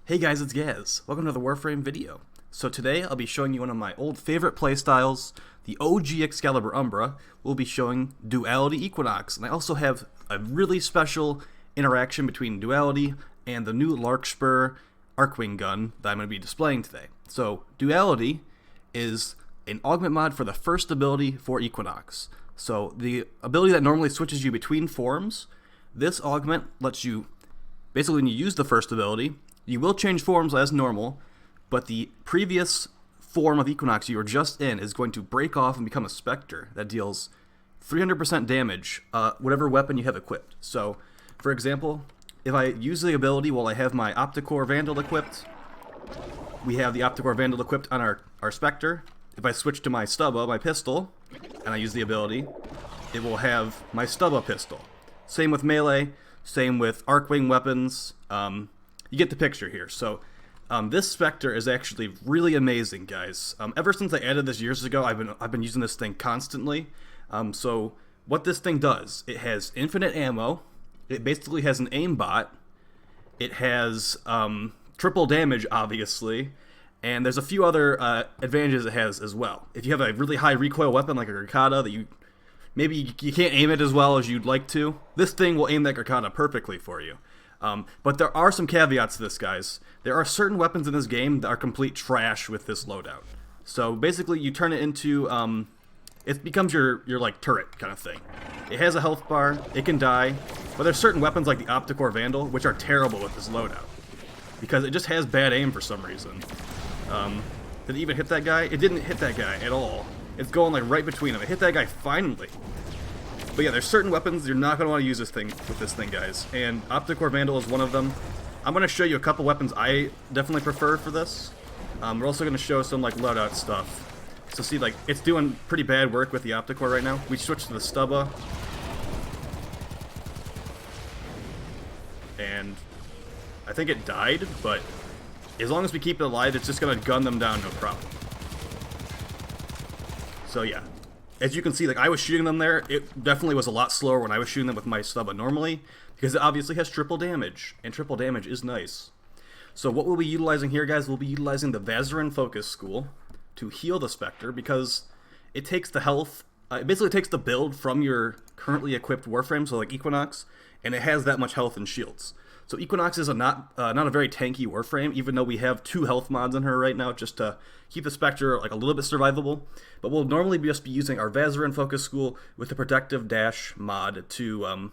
Hey guys, it's Gaz. Welcome to the Warframe video. So today I'll be showing you one of my old favorite playstyles, the OG Excalibur Umbra. We'll be showing Duality Equinox, and I also have a really special interaction between Duality and the new Larkspur Arcwing gun that I'm going to be displaying today. So Duality is an augment mod for the first ability for Equinox. So the ability that normally switches you between forms, this augment lets you, basically when you use the first ability, you will change forms as normal, but the previous form of Equinox you were just in is going to break off and become a Spectre that deals 300% damage, whatever weapon you have equipped. So, for example, if I use the ability while I have my Opticore Vandal equipped, we have the Opticore Vandal equipped on our Spectre. If I switch to my Stubba, my pistol, and I use the ability, it will have my Stubba pistol. Same with melee, same with Arcwing weapons. You get the picture here. So this Spectre is actually really amazing, guys. Ever since I added this years ago, I've been using this thing constantly. So what this thing does, it has infinite ammo. It basically has an aimbot. It has triple damage, obviously, and there's a few other advantages it has as well. If you have a really high recoil weapon like a Gurkata that maybe you can't aim it as well as you'd like to, this thing will aim that Gurkata perfectly for you. But there are some caveats to this, guys. There are certain weapons in this game that are complete trash with this loadout. So basically, you turn it into, it becomes your like turret kind of thing. It has a health bar, it can die, but there's certain weapons like the Opticore Vandal which are terrible with this loadout because it just has bad aim for some reason. Did it even hit that guy? It didn't hit that guy at all. It's going like right between them. It hit that guy finally. But yeah, there's certain weapons you're not going to want to use with this thing, guys. And Opticore Vandal is one of them. I'm going to show you a couple weapons I definitely prefer for this. We're also going to show some like loadout stuff. So see, like, it's doing pretty bad work with the Opticore right now. We switched to the Stubba. And I think it died, but as long as we keep it alive, it's just going to gun them down, no problem. So yeah. As you can see, like I was shooting them there, it definitely was a lot slower when I was shooting them with my Stubba normally, because it obviously has triple damage, and triple damage is nice. So what we'll be utilizing here, guys, we'll be utilizing the Vazarin Focus School to heal the Spectre, because it takes the health, it basically takes the build from your currently equipped Warframe, so like Equinox, and it has that much health and shields. So Equinox is not a very tanky Warframe, even though we have 2 health mods in her right now just to keep the Spectre like a little bit survivable. But we'll normally just be using our Vazarin Focus School with the Protective Dash mod to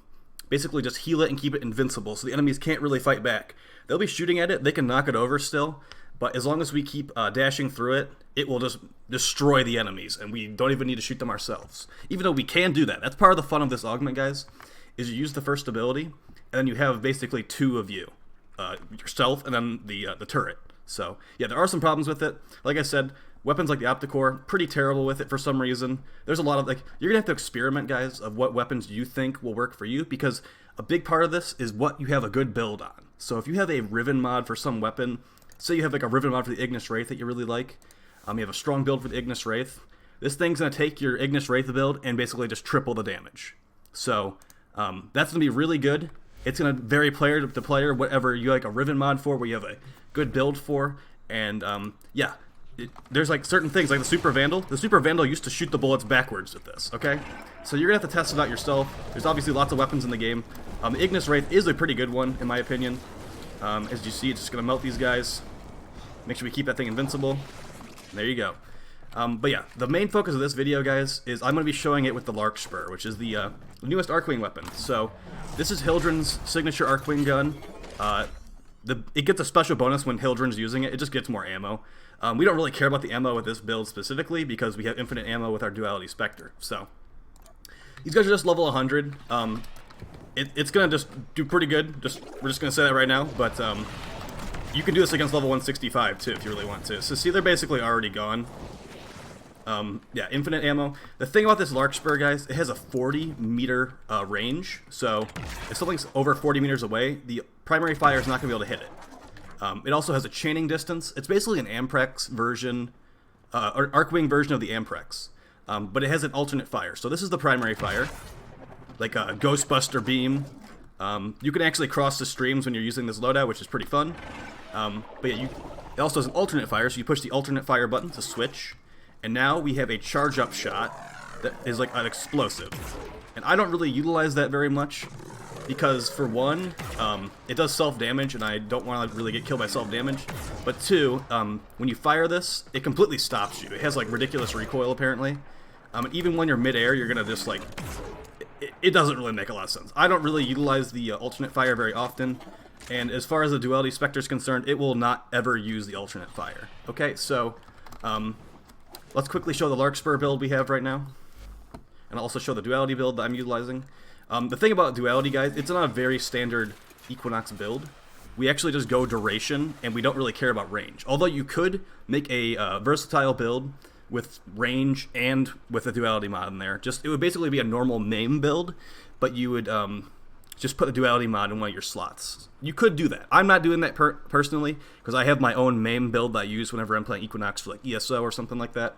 basically just heal it and keep it invincible so the enemies can't really fight back. They'll be shooting at it, they can knock it over still, but as long as we keep dashing through it, it will just destroy the enemies, and we don't even need to shoot them ourselves. Even though we can do that. That's part of the fun of this augment, guys, is you use the first ability, and then you have basically 2 of you, yourself and then the turret. So yeah, there are some problems with it. Like I said, weapons like the Opticore, pretty terrible with it for some reason. There's a lot of, like, you're gonna have to experiment, guys, of what weapons you think will work for you, because a big part of this is what you have a good build on. So if you have a Riven mod for some weapon, say you have like a Riven mod for the Ignis Wraith that you really like, you have a strong build for the Ignis Wraith, this thing's gonna take your Ignis Wraith build and basically just triple the damage. So that's gonna be really good. It's going to vary player to player, whatever you like a Riven mod for, where you have a good build for, and yeah, there's like certain things, like the Super Vandal. The Super Vandal used to shoot the bullets backwards with this, okay? So you're going to have to test it out yourself. There's obviously lots of weapons in the game. Ignis Wraith is a pretty good one, in my opinion. As you see, it's just going to melt these guys. Make sure we keep that thing invincible. There you go. But yeah, the main focus of this video, guys, is I'm going to be showing it with the Larkspur, which is the newest Arcwing weapon. So this is Hildren's signature Arcwing gun. It gets a special bonus when Hildren's using it. It just gets more ammo. We don't really care about the ammo with this build specifically because we have infinite ammo with our Duality Spectre. So these guys are just level 100. It's going to just do pretty good. We're just going to say that right now. But you can do this against level 165 too if you really want to. So see, they're basically already gone. Yeah, infinite ammo. The thing about this Larkspur, guys, it has a 40-meter range, so if something's over 40 meters away, the primary fire is not going to be able to hit it. It also has a chaining distance. It's basically an Amprex version, or Arcwing version of the Amprex, but it has an alternate fire. So this is the primary fire, like a Ghostbuster beam. You can actually cross the streams when you're using this loadout, which is pretty fun. But yeah, it also has an alternate fire, so you push the alternate fire button to switch, and now we have a charge up shot that is like an explosive. And I don't really utilize that very much, because for one, it does self-damage, and I don't want to really get killed by self-damage. But two, when you fire this, it completely stops you. It has like ridiculous recoil apparently. And even when you're mid-air, you're gonna just like, it doesn't really make a lot of sense. I don't really utilize the alternate fire very often. And as far as the Duality Spectre is concerned, it will not ever use the alternate fire. Okay, so let's quickly show the Larkspur build we have right now. And I'll also show the Duality build that I'm utilizing. The thing about Duality, guys, it's not a very standard Equinox build. We actually just go duration, and we don't really care about range. Although you could make a versatile build with range and with a Duality mod in there. It would basically be a normal MAME build, but you would just put the Duality mod in one of your slots. You could do that. I'm not doing that personally, because I have my own MAME build that I use whenever I'm playing Equinox for like ESO or something like that.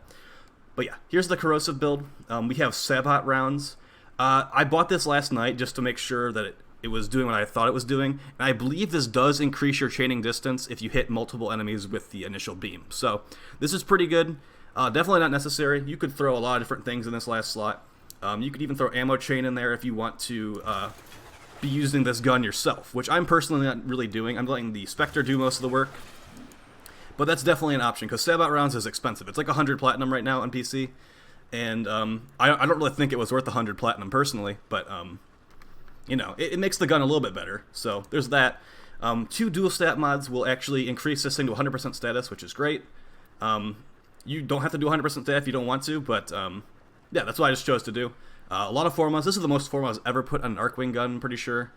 But yeah, here's the corrosive build. We have Sabot rounds. I bought this last night just to make sure that it was doing what I thought it was doing. And I believe this does increase your chaining distance if you hit multiple enemies with the initial beam. So this is pretty good. Definitely not necessary. You could throw a lot of different things in this last slot. You could even throw ammo chain in there if you want to be using this gun yourself, which I'm personally not really doing. I'm letting the Spectre do most of the work. But that's definitely an option, because Sabot rounds is expensive. It's like 100 platinum right now on PC. And I don't really think it was worth 100 platinum personally, but you know, it makes the gun a little bit better. So there's that. 2 dual stat mods will actually increase this thing to 100% status, which is great. You don't have to do 100% stat if you don't want to, but yeah, that's what I just chose to do. A lot of formas. This is the most formas ever put on an Arcwing gun, I'm pretty sure.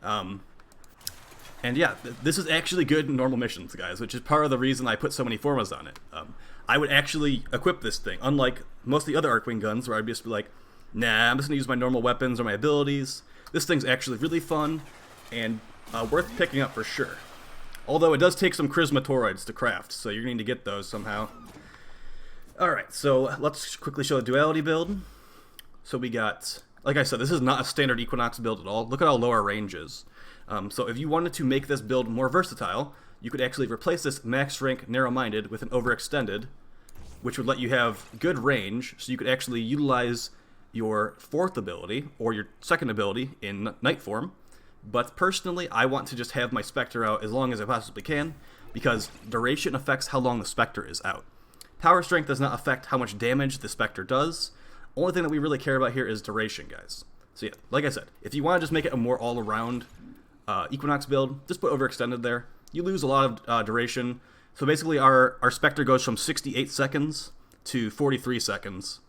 And yeah, this is actually good in normal missions, guys, which is part of the reason I put so many formas on it. I would actually equip this thing, unlike most of the other Arcwing guns, where I'd just be like, nah, I'm just going to use my normal weapons or my abilities. This thing's actually really fun and worth picking up for sure. Although it does take some Charisma Toroids to craft, so you're going to need to get those somehow. Alright, so let's quickly show the Duality build. So we got, like I said, this is not a standard Equinox build at all. Look at how low our range is. So if you wanted to make this build more versatile, you could actually replace this max rank narrow-minded with an overextended, which would let you have good range, so you could actually utilize your 4th ability, or your 2nd ability, in Night form. But personally, I want to just have my Spectre out as long as I possibly can, because duration affects how long the Spectre is out. Power strength does not affect how much damage the Spectre does. Only thing that we really care about here is duration, guys. So yeah, like I said, if you want to just make it a more all-around Equinox build, just put overextended there. You lose a lot of duration. So basically our Spectre goes from 68 seconds to 43 seconds.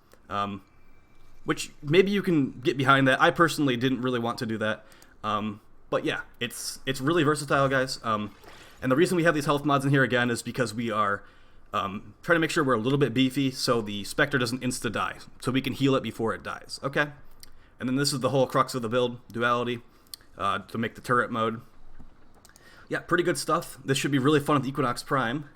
Which maybe you can get behind that. I personally didn't really want to do that. But yeah, it's really versatile, guys. And the reason we have these health mods in here again is because we are trying to make sure we're a little bit beefy so the Spectre doesn't insta-die. So we can heal it before it dies. Okay? And then this is the whole crux of the build, Duality, to make the turret mode. Yeah, pretty good stuff. This should be really fun with Equinox Prime.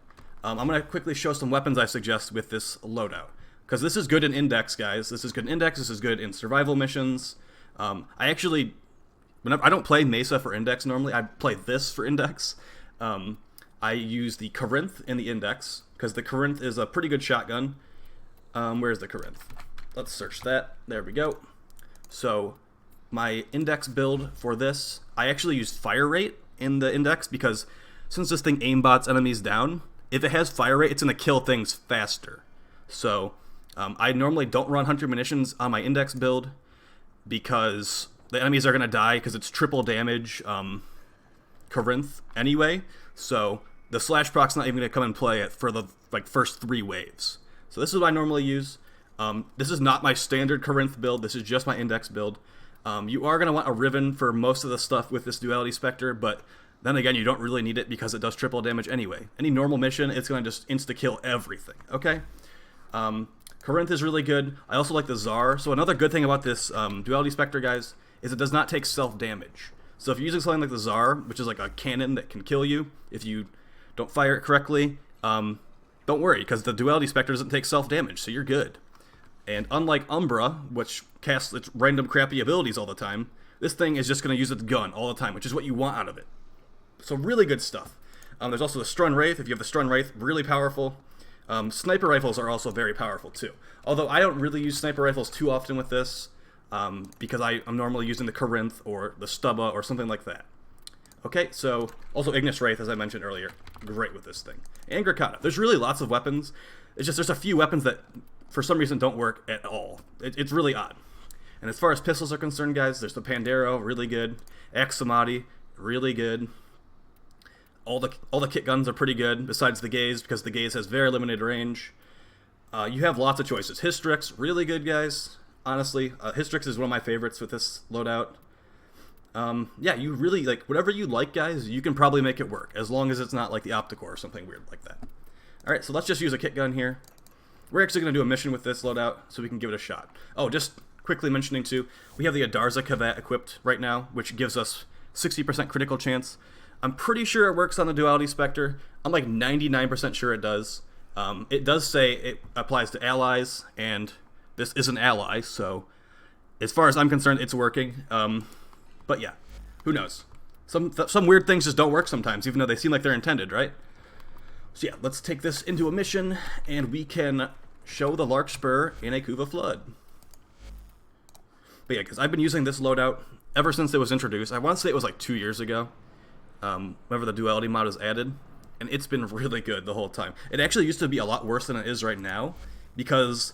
I'm going to quickly show some weapons I suggest with this loadout. Because this is good in Index, guys. This is good in Index. This is good in survival missions. I actually, I don't play Mesa for Index normally. I play this for Index. I use the Corinth in the Index, because the Corinth is a pretty good shotgun. Where's the Corinth? Let's search that. There we go. So, my Index build for this, I actually use Fire Rate in the Index, because since this thing aimbots enemies down, if it has Fire Rate, it's going to kill things faster. So, I normally don't run Hunter Munitions on my Index build, because the enemies are going to die, because it's triple damage Corinth anyway. So, the Slash proc's not even going to come and play for the first 3 waves. So this is what I normally use. This is not my standard Corinth build. This is just my Index build. You are going to want a Riven for most of the stuff with this Duality Spectre, but then again, you don't really need it because it does triple damage anyway. Any normal mission, it's going to just insta-kill everything, okay? Corinth is really good. I also like the Tsar. So another good thing about this Duality Spectre, guys, is it does not take self-damage. So if you're using something like the Tsar, which is like a cannon that can kill you if you don't fire it correctly, don't worry, because the Duality Spectre doesn't take self-damage, so you're good. And unlike Umbra, which casts its random crappy abilities all the time, this thing is just going to use its gun all the time, which is what you want out of it. So really good stuff. There's also the Strun Wraith. If you have the Strun Wraith, really powerful. Sniper rifles are also very powerful too. Although I don't really use sniper rifles too often with this, because I'm normally using the Corinth or the Stubba or something like that. Okay, so also Ignis Wraith, as I mentioned earlier, great with this thing. And Grakata. There's really lots of weapons. It's just there's a few weapons that for some reason don't work at all. It's really odd. And as far as pistols are concerned, guys, there's the Pandero, really good. Axamati, really good. All the kit guns are pretty good, besides the Gaze, because the Gaze has very limited range. You have lots of choices. Hystrix, really good, guys. Honestly, Hystrix is one of my favorites with this loadout. Yeah, you really, like, whatever you like, guys, you can probably make it work, as long as it's not like the Opticore or something weird like that. Alright, so let's just use a kit gun here. We're actually going to do a mission with this loadout, so we can give it a shot. Oh, just quickly mentioning too, we have the Adarza Kavat equipped right now, which gives us 60% critical chance. I'm pretty sure it works on the Duality Spectre. I'm like 99% sure it does. It does say it applies to allies, and this is an ally, so as far as I'm concerned, it's working. But yeah, who knows? Some weird things just don't work sometimes, even though they seem like they're intended, right? So yeah, let's take this into a mission, and we can show the Larkspur in a Kuva Flood. But yeah, because I've been using this loadout ever since it was introduced. I want to say it was like 2 years ago, whenever the Duality mod was added, and it's been really good the whole time. It actually used to be a lot worse than it is right now, because,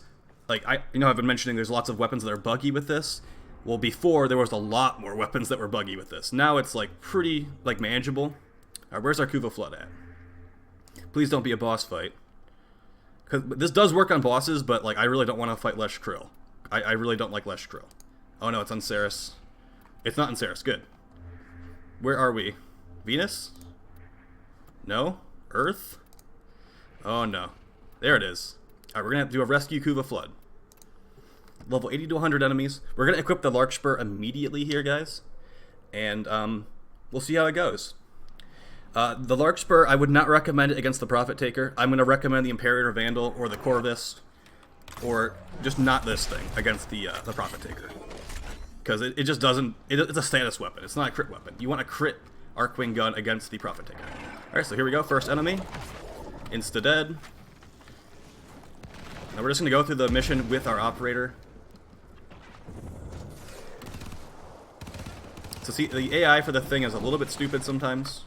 like, I've been mentioning there's lots of weapons that are buggy with this. Well, before, there was a lot more weapons that were buggy with this. Now it's, like, pretty, like, manageable. Alright, where's our Kuva Flood at? Please don't be a boss fight. Because this does work on bosses, but, like, I really don't want to fight Lesh Krill. I really don't like Lesh Krill. Oh, no, it's on Ceres. It's not in Ceres. Good. Where are we? Venus? No? Earth? Oh, no. There it is. Alright, we're going to have to do a rescue Kuva Flood. Level 80 to 100 enemies. We're going to equip the Larkspur immediately here, guys. And we'll see how it goes. The Larkspur, I would not recommend it against the Prophet Taker. I'm going to recommend the Imperator Vandal or the Corvus, or just not this thing against the Prophet Taker. Because it just doesn't... It's a status weapon. It's not a crit weapon. You want a crit Arcwing gun against the Prophet Taker. Alright, so here we go. First enemy. Insta-dead. Now we're just going to go through the mission with our operator. So see, the AI for the thing is a little bit stupid sometimes.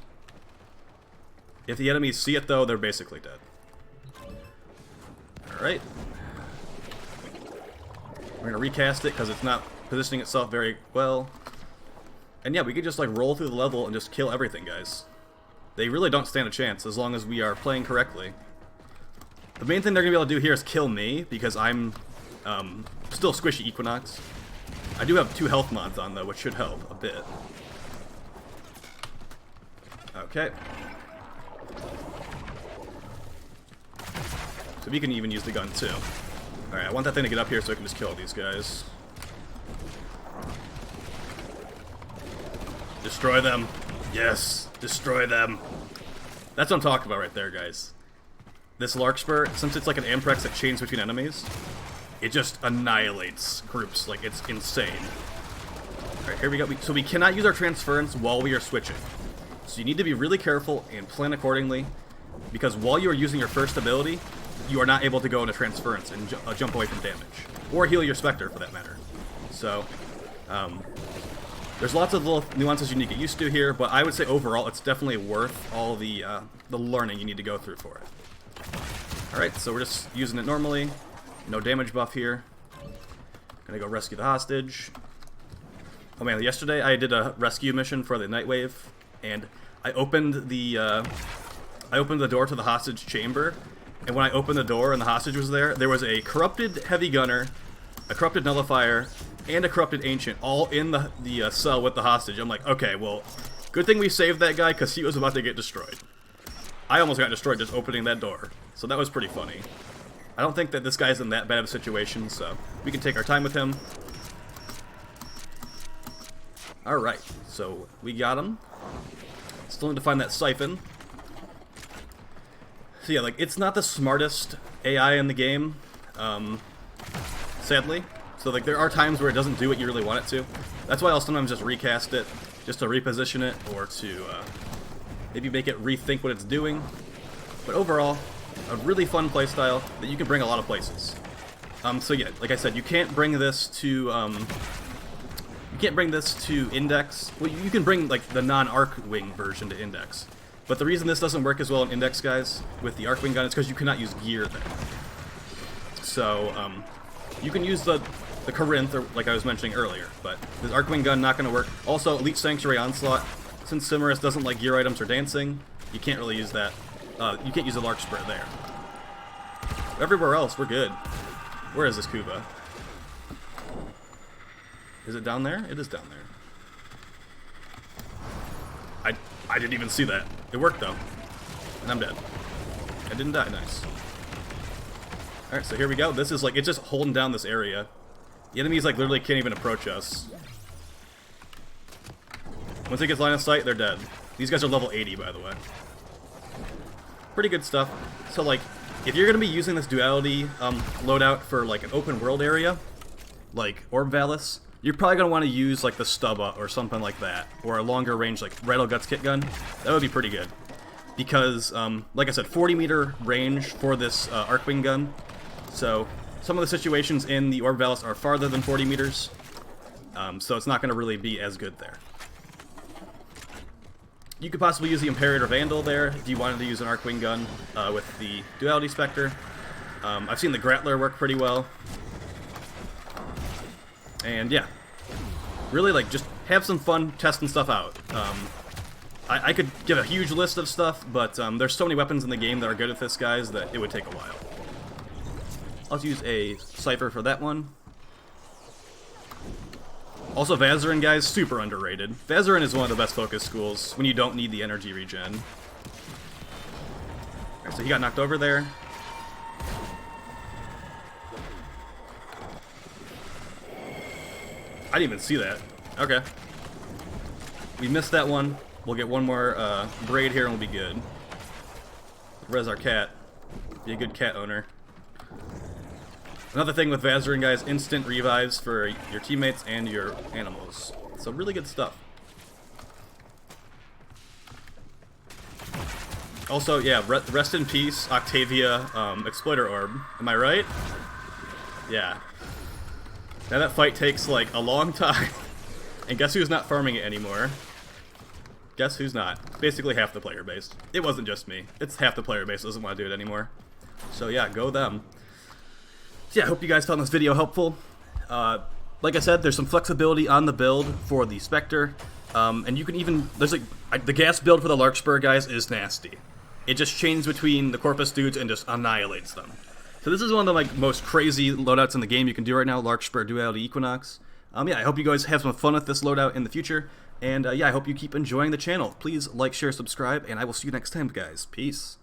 If the enemies see it, though, they're basically dead. Alright. We're going to recast it because it's not positioning itself very well. And yeah, we could just like roll through the level and just kill everything, guys. They really don't stand a chance as long as we are playing correctly. The main thing they're going to be able to do here is kill me, because I'm still squishy Equinox. I do have 2 health mods on, though, which should help a bit. Okay. So we can even use the gun, too. Alright, I want that thing to get up here so I can just kill all these guys. Destroy them. Yes, destroy them. That's what I'm talking about right there, guys. This Larkspur, since it's like an Amprex that chains between enemies, it just annihilates groups. Like, it's insane. Alright, here we go. So we cannot use our transference while we are switching. So you need to be really careful and plan accordingly, because while you are using your first ability, you are not able to go into transference and jump away from damage. Or heal your Spectre, for that matter. So, there's lots of little nuances you need to get used to here, but I would say overall it's definitely worth all the learning you need to go through for it. Alright, so we're just using it normally. No damage buff here. Gonna go rescue the hostage. Oh man, yesterday I did a rescue mission for the Nightwave, and I opened the door to the hostage chamber, and when I opened the door and the hostage was there, there was a corrupted heavy gunner, a corrupted nullifier, and a corrupted ancient all in the cell with the hostage. I'm like, okay, well, good thing we saved that guy, because he was about to get destroyed. I almost got destroyed just opening that door, so that was pretty funny. I don't think that this guy's in that bad of a situation, so we can take our time with him. Alright, so we got him. Still need to find that siphon. So yeah, like, it's not the smartest AI in the game, sadly. So like, there are times where it doesn't do what you really want it to. That's why I'll sometimes just recast it, just to reposition it, or to maybe make it rethink what it's doing. But overall, a really fun playstyle that you can bring a lot of places. So yeah, like I said, you can't bring this to Index. Well, you can bring like the non-Arcwing version to Index. But the reason this doesn't work as well in Index, guys, with the Arcwing gun is because you cannot use gear there. So you can use the Corinth, or like I was mentioning earlier, but this Arcwing gun not going to work. Also, Elite Sanctuary Onslaught, since Cimarus doesn't like gear items or dancing, you can't really use that. You can't use the Larkspur there. Everywhere else, we're good. Where is this Kuba? Is it down there? It is down there. I didn't even see that. It worked though. And I'm dead. I didn't die, nice. Alright, so here we go. This is like, it's just holding down this area. The enemies like literally can't even approach us. Once it gets line of sight, they're dead. These guys are level 80, by the way. Pretty good stuff. So like, if you're going to be using this Duality loadout for like an open world area, like Orb Valis, you're probably going to want to use like the Stubba or something like that, or a longer range like Rattle Guts Kit Gun. That would be pretty good. Because, like I said, 40-meter range for this Arcwing gun. So some of the situations in the Orb Valis are farther than 40 meters. So it's not going to really be as good there. You could possibly use the Imperator Vandal there if you wanted to use an Arcwing gun with the Duality Spectre. I've seen the Grappler work pretty well. And yeah, really like just have some fun testing stuff out. I could give a huge list of stuff, but there's so many weapons in the game that are good at this, guys, that it would take a while. I'll use a Cypher for that one. Also, Vazarin, guys, super underrated. Vazarin is one of the best focus schools when you don't need the energy regen. Alright, so he got knocked over there. I didn't even see that. Okay. We missed that one. We'll get one more braid here and we'll be good. Res our cat. Be a good cat owner. Another thing with Vazarin, guys, instant revives for your teammates and your animals. So really good stuff. Also, yeah, rest in peace, Octavia Exploiter Orb. Am I right? Yeah. Now that fight takes like a long time. And guess who's not farming it anymore? Guess who's not? Basically half the player base. It wasn't just me. It's half the player base that doesn't want to do it anymore. So yeah, go them. So yeah, I hope you guys found this video helpful. Like I said, there's some flexibility on the build for the Spectre. And you can even, there's like, the gas build for the Larkspur, guys, is nasty. It just changes between the Corpus dudes and just annihilates them. So this is one of the like most crazy loadouts in the game you can do right now, Larkspur, Duality, Equinox. Yeah, I hope you guys have some fun with this loadout in the future. And yeah, I hope you keep enjoying the channel. Please like, share, subscribe, and I will see you next time, guys. Peace.